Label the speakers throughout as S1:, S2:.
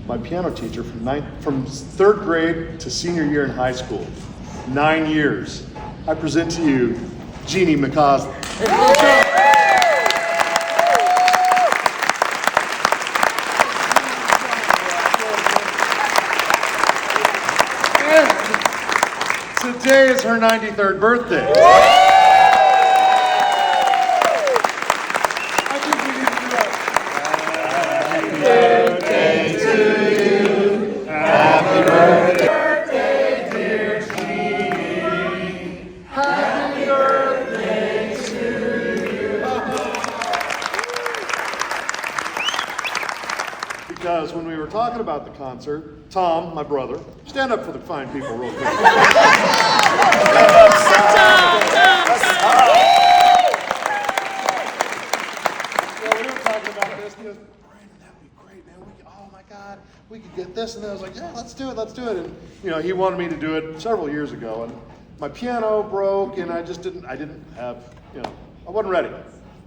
S1: My piano teacher from third grade to senior year in high school, 9 years. I present to you, Jeannie McCausland. And today is her 93rd birthday. Because when we were talking about the concert, Tom, my brother, stand up for the fine people real quick.
S2: Tom.
S1: Well, we were talking about this, and he goes, Brandon, that would be great, man. Oh my God, we could get this. And then I was like, yeah, let's do it. And he wanted me to do it several years ago, and my piano broke, and I didn't have, I wasn't ready.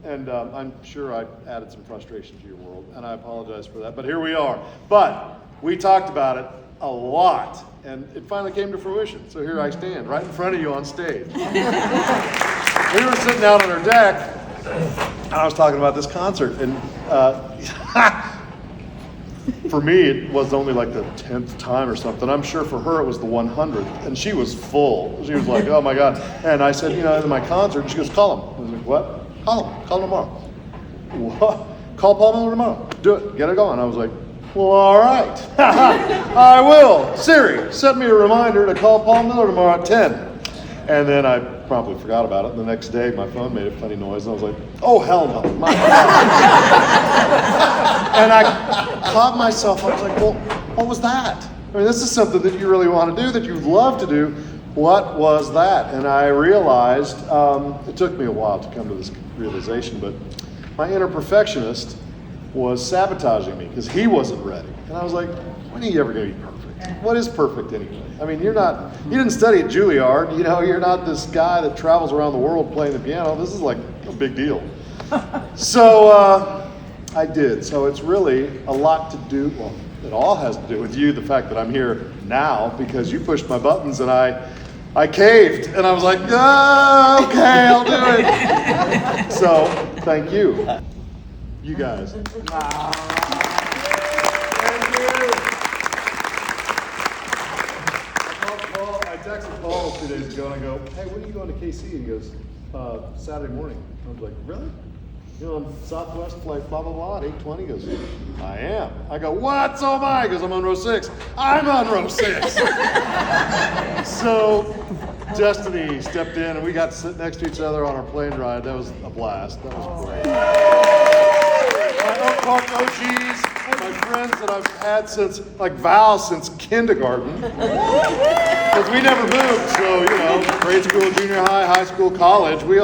S1: And I'm sure I added some frustration to your world, and I apologize for that, but here we are. But we talked about it a lot, and it finally came to fruition. So here I stand, right in front of you on stage. We were sitting out on our deck, and I was talking about this concert, and for me, it was only like the 10th time or something. I'm sure for her it was the 100th, and she was full. She was like, oh my God. And I said, in my concert, she goes, call him. I was like, what? Call him tomorrow. What? Call Paul Miller tomorrow. Do it. Get it going. I was like, well, all right. I will. Siri, set me a reminder to call Paul Miller tomorrow at 10. And then I promptly forgot about it. The next day, my phone made a funny noise, and I was like, oh, hell no. And I caught myself. I was like, well, what was that? I mean, this is something that you really want to do, that you love to do. What was that? And I realized, it took me a while to come to this realization, but my inner perfectionist was sabotaging me because he wasn't ready. And I was like, when are you ever going to be perfect? What is perfect anyway? I mean, you didn't study at Juilliard, you're not this guy that travels around the world playing the piano. This is like a big deal. So I did. So it's really a lot to do. Well, it all has to do with you, the fact that I'm here now, because you pushed my buttons and I caved, and I was like, oh, okay, I'll do it. So, thank you. You guys. Thank you. I texted Paul 2 days ago, and I go, hey, when are you going to KC? And he goes, Saturday morning. I was like, really? On Southwest flight, blah, blah, blah, at 8:20. He goes, I am. I go, what? So am I. He goes, I'm on row 6. I'm on row 6. So Destiny stepped in, and we got to sit next to each other on our plane ride. That was a blast. That was great. My Oak Park OGs, my friends that I've had since, like Val, since kindergarten. Because we never moved, so, grade school, junior high, high school, college, we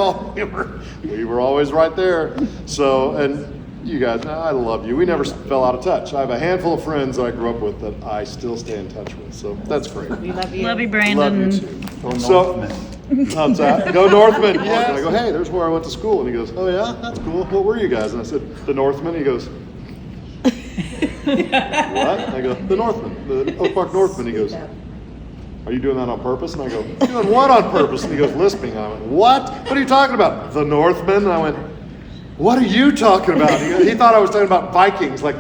S1: were always right there. So, and you guys, I love you. We never fell out of touch. I have a handful of friends that I grew up with that I still stay in touch with, so that's great.
S2: We love you.
S3: Love you, Brandon.
S1: Love you too. How's that? Go Northmen. Yes. And I go, hey, there's where I went to school. And he goes, oh yeah, that's cool. What were you guys? And I said, the Northmen. He goes, what? And I go, the Northmen, the Oak Park Northmen. He goes, are you doing that on purpose? And I go, doing what on purpose? And he goes, lisping. And I went, what? What are you talking about? The Northmen? And I went, what are you talking about? He thought I was talking about Vikings, like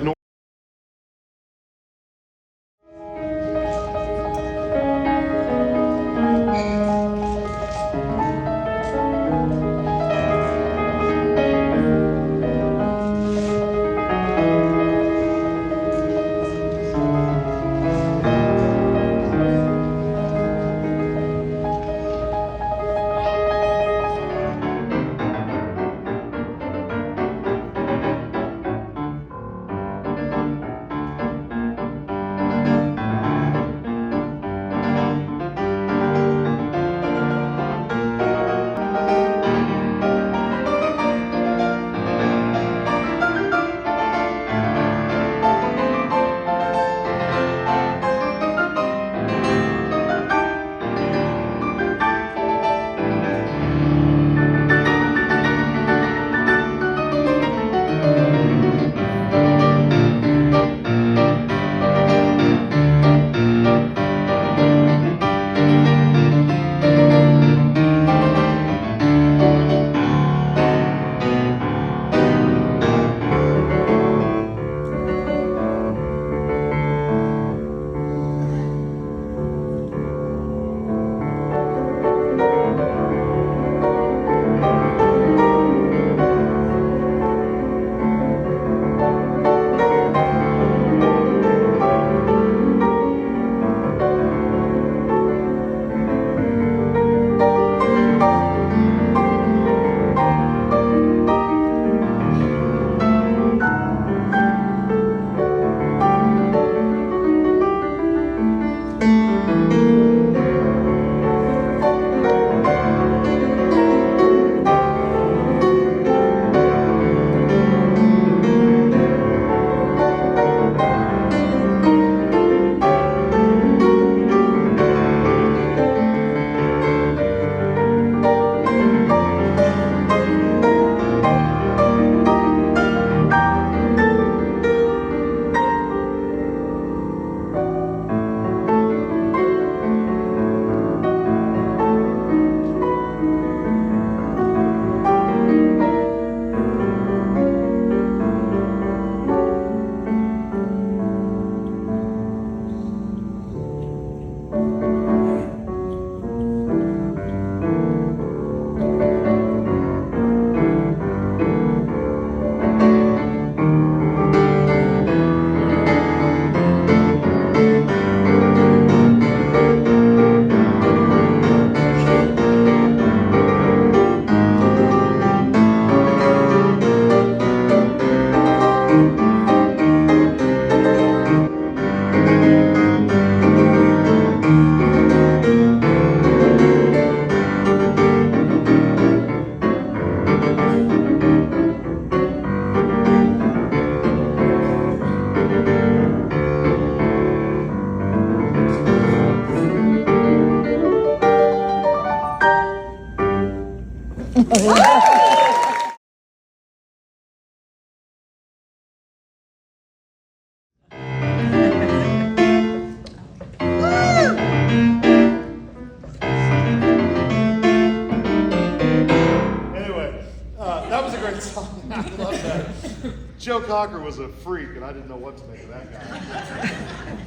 S1: Joe Cocker was a freak, and I didn't know what to make of that guy.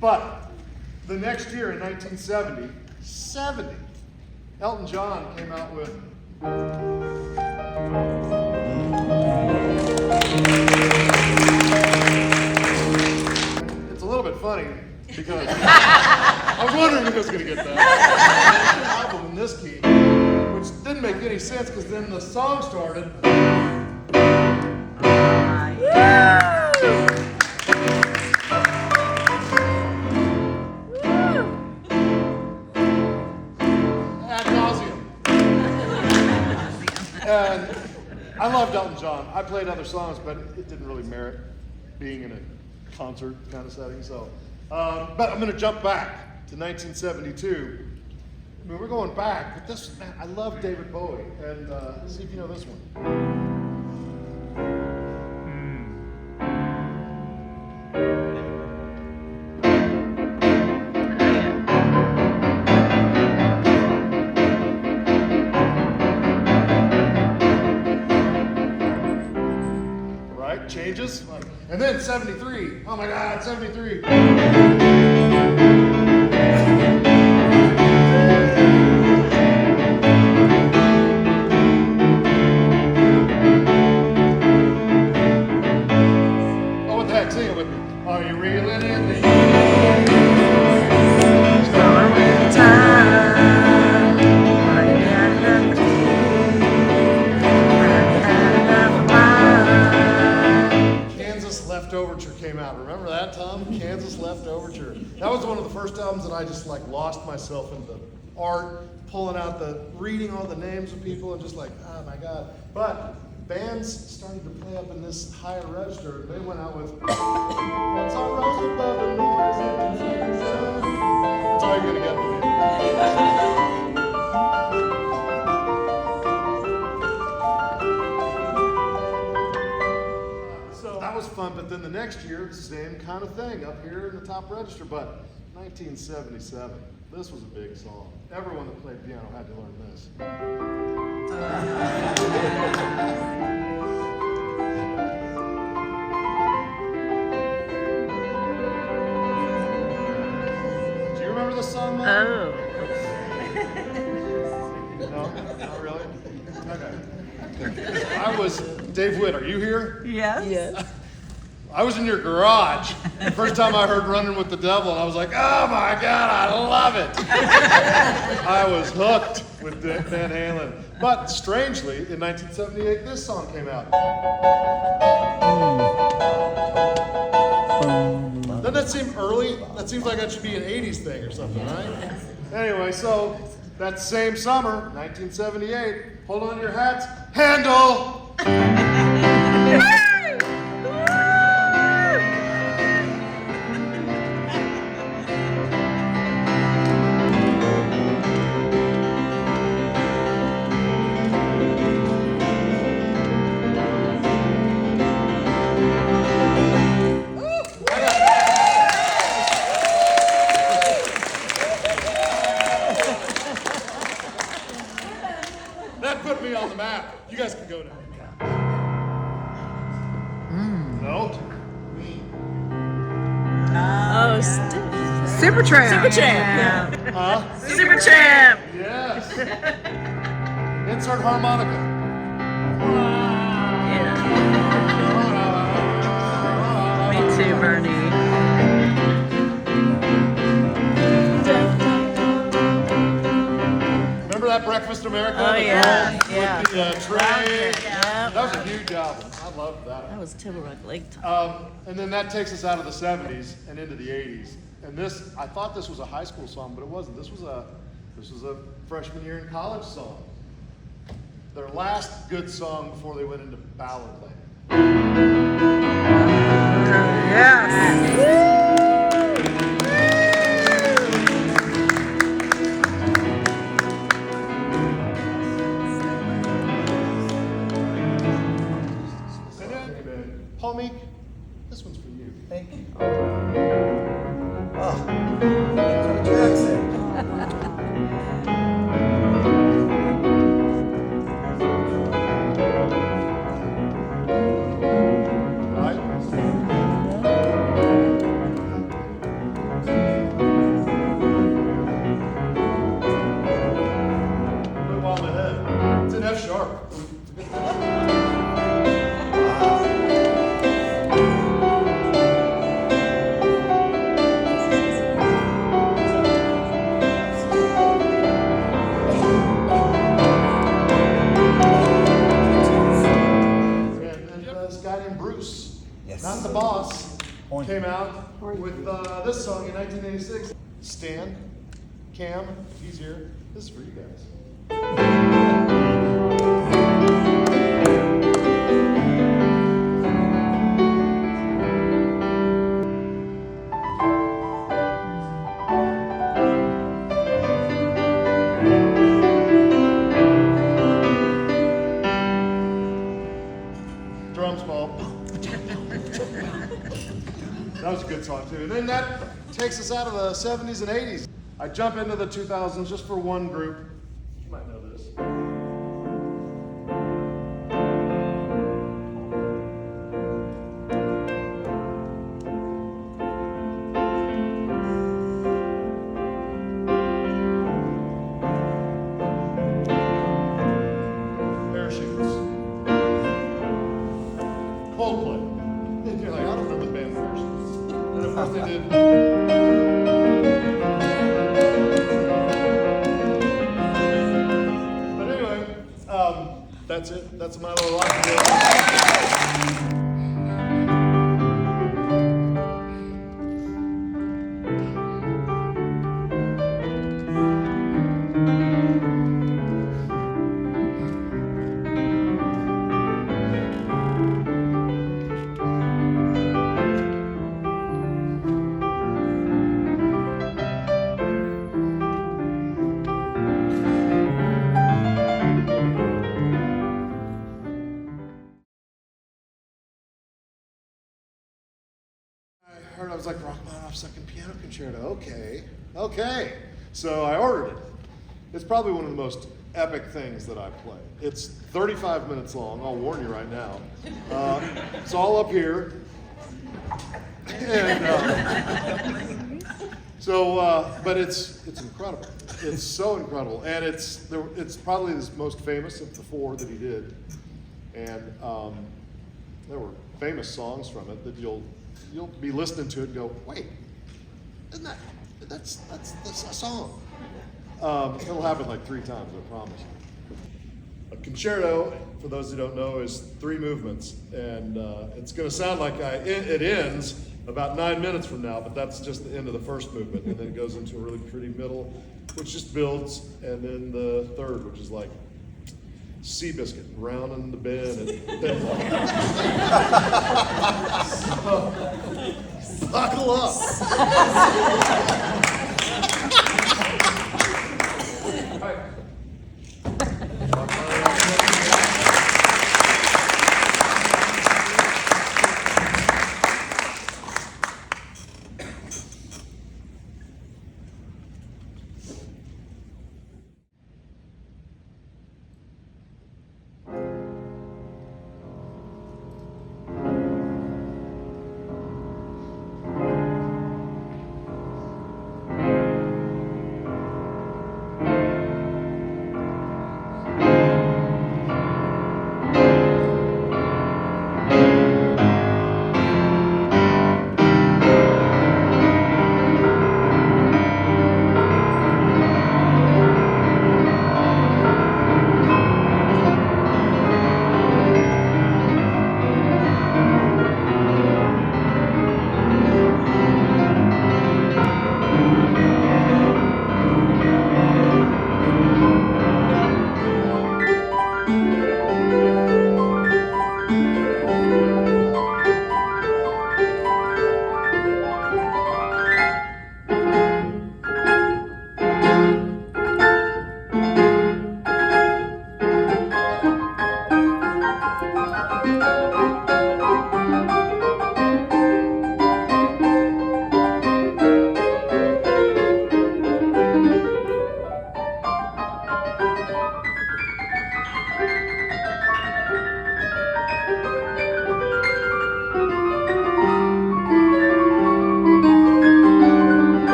S1: But the next year, in 1970, Elton John came out with It's a little bit funny because I was wondering if it was going to get that. Album in this key, which didn't make any sense because then the song started. Ad nauseum. And I loved Elton John. I played other songs, but it didn't really merit being in a concert kind of setting. So, but I'm going to jump back to 1972. I mean, we're going back, but this, man, I love David Bowie, and see if you know this one. Right, changes, and then 73. Oh my God, 73. Are you reeling in the Kansas Left Overture came out. Remember that, Tom? Kansas Left Overture. That was one of the first albums that I just like lost myself into art, pulling out reading all the names of people and just like, oh my God. But bands started to play up in this higher register. They went out with What's Our Rose Above the Noise of the Sun. That's all you're gonna get from me. So that was fun, but then the next year, the same kind of thing up here in the top register. But 1977, this was a big song. Everyone that played piano had to learn this. Do you remember the song, Mom?
S2: Oh.
S1: No, not really? Okay. I was, Dave Witt, are you here?
S2: Yes. Yes.
S1: I was in your garage the first time I heard Running with the Devil, and I was like, oh my God, I love it. I was hooked with Van Halen. But strangely, in 1978, this song came out. Doesn't that seem early? That seems like that should be an 80s thing or something, right? Anyway, so that same summer, 1978, hold on to your hats, Handel! That put me on the map. You guys can go now. No?
S2: Oh, Supertramp. Supertramp.
S1: Huh?
S2: Supertramp.
S1: Yes. Insert harmonica.
S2: Me too, Bernie.
S1: Remember that Breakfast America?
S2: Oh,
S1: The
S2: yeah.
S1: girl
S2: Yeah.
S1: With the tray.
S2: Yeah.
S1: That was a huge album. I loved that.
S2: That was Timberlake Lake time.
S1: And then that takes us out of the 70s and into the 80s. And this, I thought this was a high school song, but it wasn't. This was a freshman year in college song. Their last good song before they went into ballad land.
S2: Yes.
S1: Paul Meek, this one's for you.
S3: Thank you. Oh, Michael Jackson. Yes.
S1: Not the Boss, came out with this song in 1986. Stan, Cam, he's here. This is for you guys. Drums fall. That was a good song too. And then that takes us out of the 70s and 80s. I jump into the 2000s just for one group. You might know this. Parachutes. Coldplay. And you're like, I don't remember the band Parachutes. And of course they did. But anyway, that's it. That's my little life. I heard I was like Rachmaninoff's Second Piano Concerto. Okay. So I ordered it. It's probably one of the most epic things that I play. It's 35 minutes long. I'll warn you right now. It's all up here. And, but it's incredible. It's so incredible, and it's probably his most famous of the four that he did. And there were famous songs from it that you'll be listening to it and go, wait, isn't that's a song? It'll happen like 3 times, I promise. A concerto, for those who don't know, is 3 movements, and it's going to sound like it ends about 9 minutes from now, but that's just the end of the first movement, and then it goes into a really pretty middle, which just builds, and then the third, which is like Seabiscuit, rounding the bend, and then buckle up.